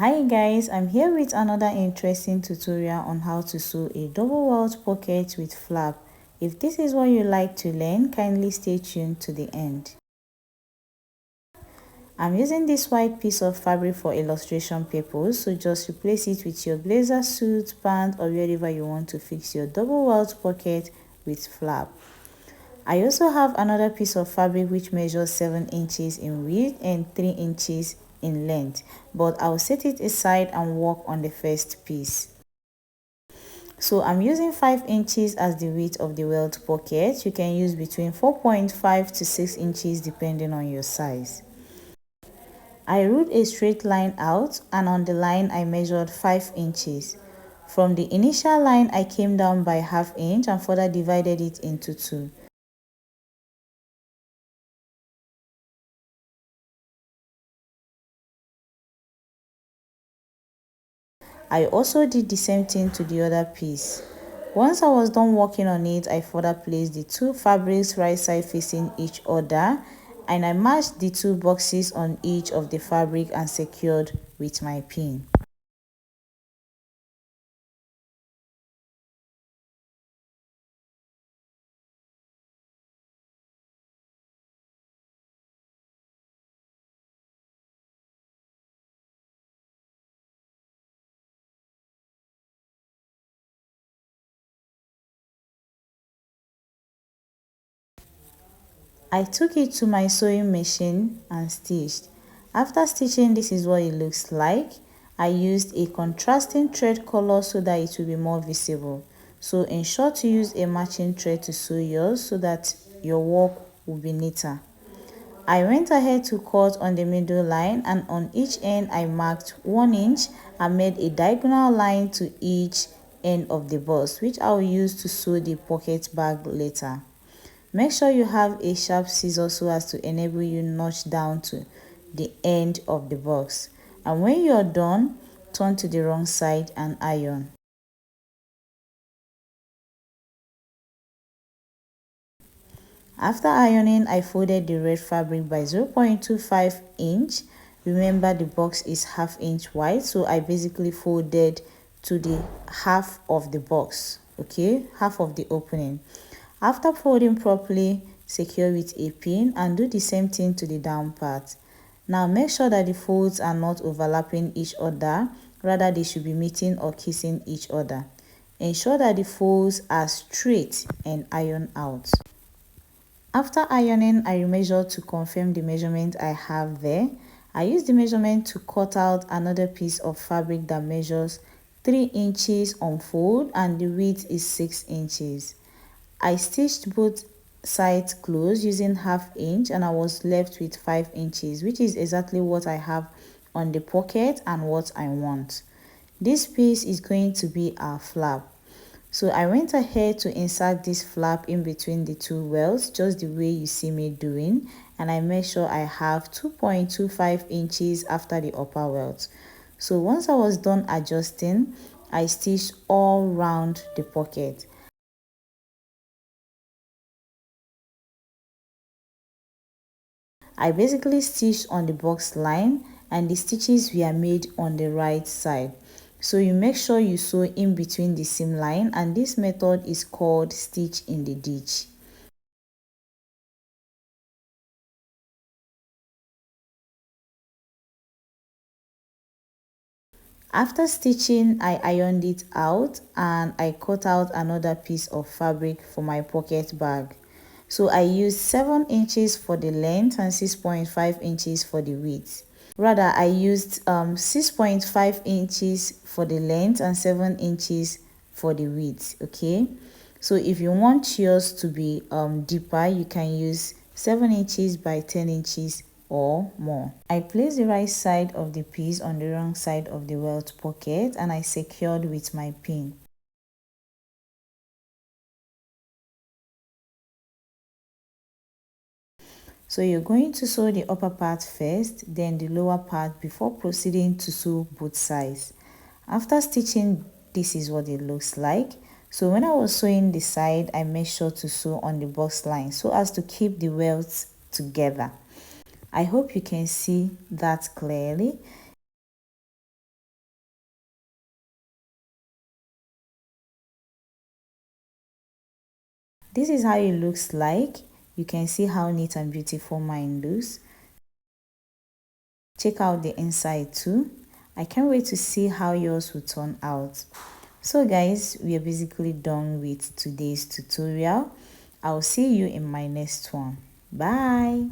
Hi guys, I'm here with another interesting tutorial on how to sew a double welt pocket with flap. If this is what you like to learn, kindly stay tuned to the end. I'm using this white piece of fabric for illustration purpose, so just replace it with your blazer, suit, pant or wherever you want to fix your double welt pocket with flap. I also have another piece of fabric which measures 7 inches in width and 3 inches in length, but I'll set it aside and work on the first piece. So I'm using 5 inches as the width of the welt pocket. You can use between 4.5 to 6 inches depending on your size. I ruled a straight line out, and on the line I measured 5 inches. From the initial line I came down by ½ inch and further divided it into two. I also did the same thing to the other piece. Once I was done working on it, I further placed the two fabrics right side facing each other, and I matched the two boxes on each of the fabric and secured with my pin. I took it to my sewing machine and stitched. After stitching, this is what it looks like. I used a contrasting thread color so that it will be more visible. So ensure to use a matching thread to sew yours so that your work will be neater. I went ahead to cut on the middle line, and on each end I marked 1 inch and made a diagonal line to each end of the bust, which I will use to sew the pocket bag later. Make sure you have a sharp scissor so as to enable you notch down to the end of the box. And when you're done, turn to the wrong side and iron. After ironing, I folded the red fabric by 0.25 inch. Remember, the box is ½ inch wide, so I basically folded to the half of the box, okay, half of the opening. After folding properly, secure with a pin and do the same thing to the down part. Now make sure that the folds are not overlapping each other, rather they should be meeting or kissing each other. Ensure that the folds are straight and iron out. After ironing, I measured to confirm the measurement I have there. I used the measurement to cut out another piece of fabric that measures 3 inches on fold and the width is 6 inches. I stitched both sides closed using ½ inch and I was left with 5 inches, which is exactly what I have on the pocket and what I want. This piece is going to be our flap. So I went ahead to insert this flap in between the two welts, just the way you see me doing, and I made sure I have 2.25 inches after the upper welt. So once I was done adjusting, I stitched all round the pocket. I basically stitched on the box line and the stitches were made on the right side. So you make sure you sew in between the seam line, and this method is called stitch in the ditch. After stitching, I ironed it out and I cut out another piece of fabric for my pocket bag. So I used 7 inches for the length and 6.5 inches for the width. Rather, I used 6.5 inches for the length and 7 inches for the width, okay? So if you want yours to be deeper, you can use 7 inches by 10 inches or more. I placed the right side of the piece on the wrong side of the welt pocket and I secured with my pin. So you're going to sew the upper part first, then the lower part before proceeding to sew both sides. After stitching, this is what it looks like. So when I was sewing the side, I made sure to sew on the box line so as to keep the welts together. I hope you can see that clearly. This is how it looks like. You can see how neat and beautiful mine looks. Check out the inside too. I can't wait to see how yours will turn out. So guys, we are basically done with today's tutorial. I'll see you in my next one. Bye.